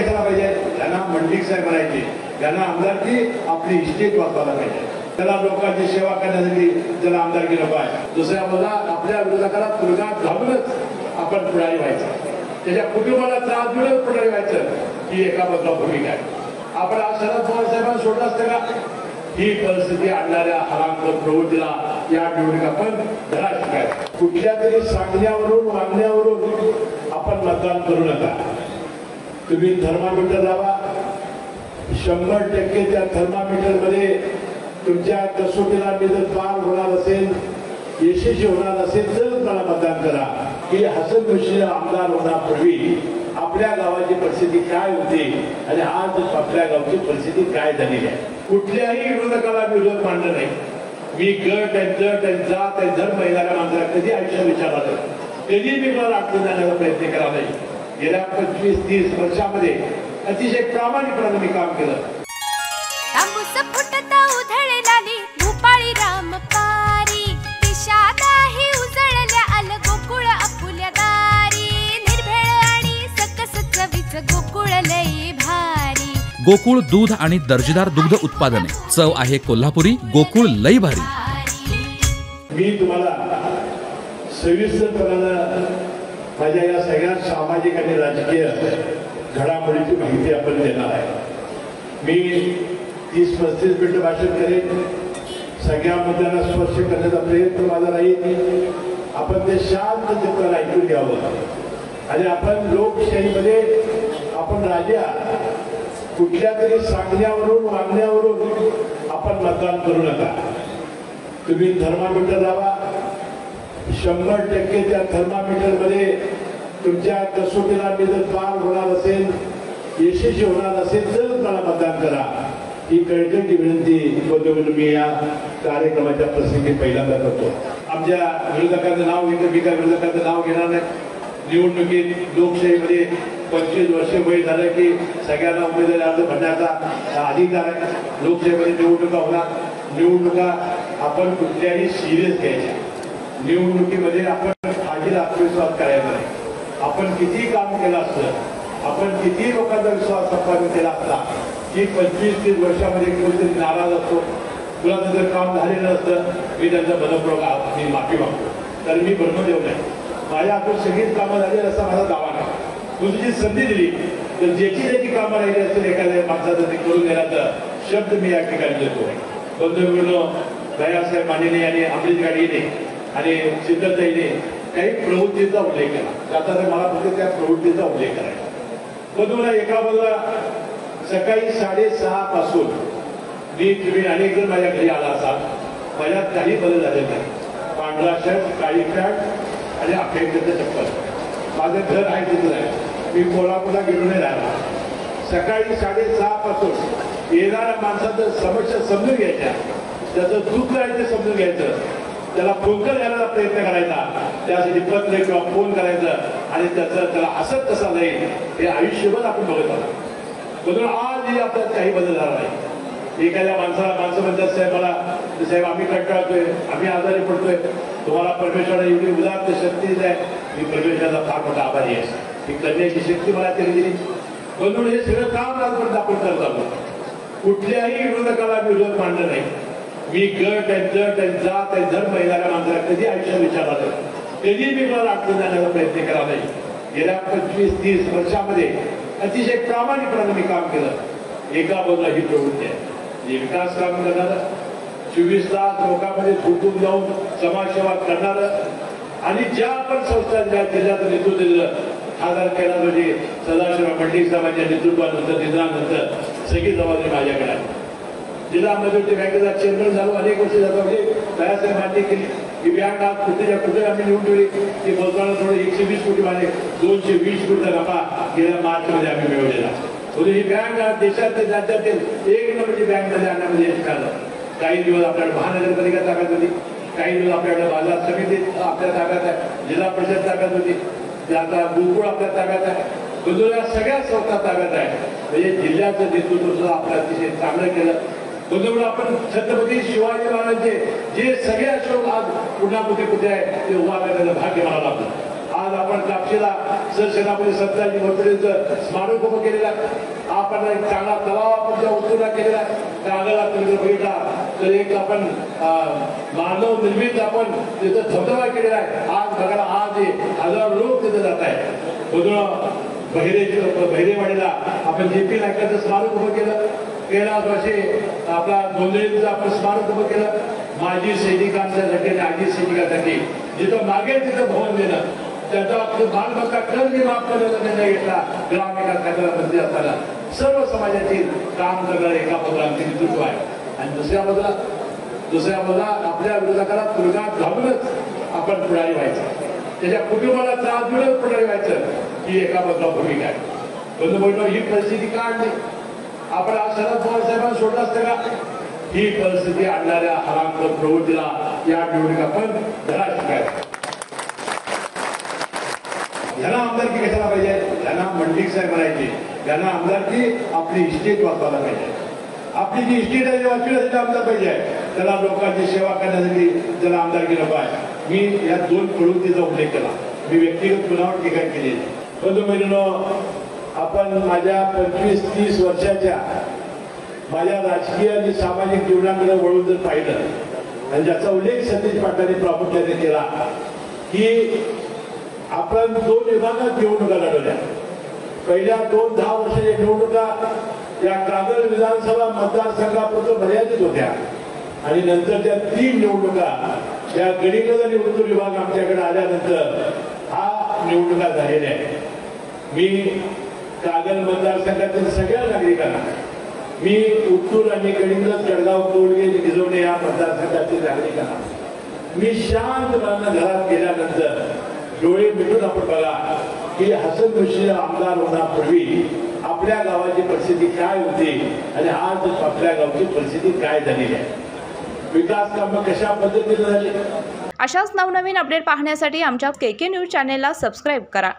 कशाला पाहिजे? त्यांना मंडलिक साहेब करायचे, त्यांना आमदारकी आपली इस्टेट वाचवायला पाहिजे, त्याला लोकांची सेवा करण्यासाठी त्याला आमदारकी नको आहे. दुसऱ्या बाजूला आपल्या विरोधकाला तुरुंगात घालूनच आपण पुढारी व्हायचं, त्याच्या कुटुंबाला त्रास देऊनच पुढारी व्हायचं, ही एका बाजूला भूमिका आहे. आपण आज शरद पवार साहेबांना सोडलं असतं का? ही परिस्थिती आणणाऱ्या हरामखोर प्रवृत्तीला या निवडणूक आपण धडा शिकायचा. कुठल्या तरी सांगण्यावरून वागण्यावरून आपण मतदान करू नका. तुम्ही थर्मामीटर लावा, 100% त्या थर्मामीटर मध्ये तुमच्या कसोटीला मी जर पार होणार असेल, यशस्वी होणार असेल तर मला मतदान करा. की हसन मुश्रीफ आमदार होण्यापूर्वी आपल्या गावाची परिस्थिती काय होती आणि आज आपल्या गावची परिस्थिती काय झालेली आहे. कुठल्याही विरोधकाला विरोध मांडला नाही. मी गट आणि जट आणि जात आणि धर्म येणाऱ्या माणसाला कधी आयुष्यात विचारला नाही, कधी मी मला अडचण जाण्याचा प्रयत्न केला नाही. गेल्या 25-30 वर्षामध्ये अतिशय प्रामाणिकपणे मी काम केलं. गोकुळ दूध आणि दर्जेदार दुग्ध उत्पादने. चव आहे कोल्हापुरी. गोकुळ लई भारी. मी तुम्हाला सविस्तरपणे माझ्या या सगळ्या सामाजिक आणि राजकीय घडामोडीची माहिती आपण देणार आहे. मी 30-35 मिनिटं भाषण करेन. सगळ्या मुद्द्यांना स्पर्श करण्याचा प्रयत्न माझा राहील. आपण ते शांत चित्राला ऐकून घ्यावं आणि आपण लोकशाहीमध्ये आपण राजा कुठल्या तरी सांगण्यावरून वागण्यावरून आपण मतदान करू नका. तुम्ही थर्मामीटर लावा, 100% त्या थर्मामीटर मध्ये तुमच्या कसोटीला मी जर पार होणार असेल, यशस्वी होणार असेल तर मला मतदान करा. ही कळकळीची विनंती बदलून मी या कार्यक्रमाच्या प्रसंगी पहिल्यांदा करतो. आमच्या विरोधकाचं नाव घेतो, मी काय विरोधकाचं नाव घेणार नाही. निवडणुकीत लोकशाहीमध्ये 25 वर्ष वय झालं की सगळ्यांना उमेदवारी अर्ज भरण्याचा अधिकार आहे. लोकशाहीमध्ये निवडणुका होणार. निवडणुका आपण कुठल्याही सिरियस घ्यायच्या. निवडणुकीमध्ये आपण आधी आत्मविश्वास करायचा नाही. आपण किती काम केलं असतं, आपण किती लोकांचा विश्वास संपादन केला असता की 25-30 वर्षामध्ये कोणतरी नाराज असतो, कुणाचं जर काम झालेलं असतं, मी त्यांचा मनपूर्वक मी माफी मागतो. तर मी ब्रह्मदेव नाही, माझ्या हातून सगळीच कामं झाली असा माझा दावा नाही. तुझी संधी दिली तर ज्याची ज्याची कामं राहिली असेल एखाद्या माणसाचं ते करून देण्याचा शब्द मी या ठिकाणी देतो. बंधू दयासाहेब मानेने आणि अमृत गाडीने आणि सिद्धताईने काही प्रवृत्तीचा उल्लेख केला. आता तर मला फक्त त्या प्रवृत्तीचा उल्लेख करायचा. बंधूला एका बाजूला सकाळी 6:30 पासून मी तुम्ही अनेक जण माझ्या घरी आला असाल, माझ्यात काही बदल झाले नाही. पांढरा शर्ट, काळी पॅन्ट आणि अखेरचं चप्पल. माझं घर आहे तिथं आहे. मी कोल्हापूरला गेलो नाही राहिला. सकाळी 6:30 पासून येणाऱ्या माणसाचं समस्या समजून घ्यायच्या, त्याचं दुःख आहे ते समजून घ्यायचं, त्याला फोनकर घालायचा प्रयत्न करायचा, त्यासाठी पत्र किंवा फोन करायचं आणि त्याला हसत कसा जाईल हे आयुष्यभर आपण बघत आहोत. म्हणून आजही आपल्यात काही बदल झाला नाही. एखाद्या माणसं म्हणतात साहेब मला साहेब आम्ही कंटाळतोय, आम्ही आजारी पडतोय, तुम्हाला परमेश्वराने एवढी उदात्त शक्ती आहे. मी परमेश्वराचा फार मोठा आभारी आहे. ही करण्याची शक्ती मला त्यांनी दिली. म्हणून हे सगळं काम आजपर्यंत आपण करत आहोत. कुठल्याही विरोधकाला विरोध मांडला नाही. मी गट आणि जट आणि जात आणि धर्म येणाऱ्या माणसाला कधी आयुष्यात विचारला नाही, कधी मी मला अडचण जाण्याचा प्रयत्न केला नाही. गेल्या 25-30 वर्षामध्ये अतिशय प्रामाणिकपणे मी काम केलं. एका बाजूला ही प्रवृत्ती आहे, विकास काम करणार, 24 तास लोकांमध्ये झोपून जाऊन समाजसेवा करणार आणि ज्या आपण संस्था ज्या जिल्ह्याचं नेतृत्व दिलं, खासदार कैलास म्हणजे सदाशिवराव मंडलिक साहेबांच्या नेतृत्वानंतर निधनानंतर सगळी जबाबदारी माझ्याकडे आहे. जिल्हा मध्यवर्ती बँकेचा चेअरमन झालो, अनेक वर्ष झालं. म्हणजे दयासाहेब मान्य केली की बँक आज कुठे आम्ही निवडून ठेवली की बोलताना थोडं 120 कोटी माने 220 कोटीचा नफा गेल्या मार्चमध्ये आम्ही मिळवलेला. म्हणजे ही बँक देशातील राज्यातील एक नंबरची बँक मध्ये आणण्यामध्ये यश मिळालं. काही दिवस आपल्याकडे महानगरपालिका ताब्यात होती, काही दिवस आपल्याकडे बाजार समिती आपल्या ताब्यात आहे, जिल्हा परिषद ताब्यात होती, आता गोकुळ आपल्या ताब्यात आहे. बंधूला सगळ्या संस्था ताब्यात आहे. म्हणजे जिल्ह्याचं नेतृत्व सुद्धा आपलं अतिशय चांगलं केलं. बंधूला आपण छत्रपती शिवाजी महाराजांचे जे सगळे अशोक आज पुन्हा कुठे आहे ते उभा करण्याचं भाग्य मला लागलं. आज आपण कापशीला सरसेनापती संताजी भोसलेंचं स्मारक उभं केलेलं आहे. आपण एक चांगला तलाव आपण त्या उत्तुला केलेला आहे. कागदाला तुम्ही बघितला तर एक आपण मानव निर्मित आपण तिथं धबधबा केलेला आहे. आज बघायला आज हजारो लोक तिथे जात आहेत. बहिरेवाडीला आपण JP नायकाचं स्मारक उभं केलं. गेल्या वर्षी आपला गोंधळीचं आपण स्मारक उभं केलं. माजी सैनिकांसाठी आणि आजी सैनिकांसाठी जिथं मागेल तिथं भवन देणं, त्याचा मालमत्ता कर मी माफ करायला निर्णय घेतला. ग्रामविकास खात्याला मंत्री असताना सर्व समाजातील काम करणारे एका बाजूला आमचे नेतृत्व आहे आणि दुसऱ्या बाजूला आपल्या विरोधकाला तुरुंगात घालूनच आपण पुढारी व्हायचं, त्याच्या कुटुंबाला त्रास देऊनच पुढारी व्हायचं ही एका बाजूला भूमिका आहे. बंधू ही परिस्थिती का आणली? आपण आज शरद पवार साहेबांना सोडलं असतं का? ही परिस्थिती आणणाऱ्या हरामखोर प्रवृत्तीला या निवडणुका पण धडा शिकायचा. यांना आमदारकी कशाला पाहिजे? यांना मंडलिक साहेब म्हणायचे. यांना आमदारकी आपली इस्टेट वाचवायला पाहिजे. आपली जी इस्टेट आहे वाचवण्यासाठी आमदार पाहिजे. त्याला लोकांची सेवा करण्यासाठी त्याला आमदारकी नको आहे. मी या 2 प्रवृत्तीचा उल्लेख केला. मी व्यक्तिगत गुणावर टीका केली. बंधू भगिनींनो, आपण माझ्या 25-30 वर्षाच्या माझ्या राजकीय आणि सामाजिक जीवनाकडे वळून जर पाहिलं आणि ज्याचा उल्लेख सतीश पाटलांनी प्रामुख्याने केला की आपण 2 विभागात निवडणुका लढवल्या. पहिल्या 10 वर्षाच्या निवडणुका या कागल विधानसभा मतदारसंघापुरतं मर्यादित होत्या आणि नंतरच्या 3 निवडणुका या गडिंग्लज आणि उत्तर विभाग आमच्याकडे आल्यानंतर हा निवडणुका झालेल्या आहे. मी कागल मतदारसंघातील सगळ्या नागरिकांना, मी उत्तूर आणि गडिंग्लज, जळगाव, कोळगे, गिजवणे या मतदारसंघातील नागरिकांना मी शांतपणानं घरात गेल्यानंतर डोळे मिटून आपण बघा की हसन मुश्रीफ आमदार होण्यापूर्वी आपल्या गावाची परिस्थिती काय होती आणि आज आपल्या गावची परिस्थिती काय झालेली आहे, विकास कामं कशा पद्धतीने झाली. अशाच नवनवीन अपडेट पाहण्यासाठी आमच्या KK न्यूज चॅनेलला सबस्क्राईब करा.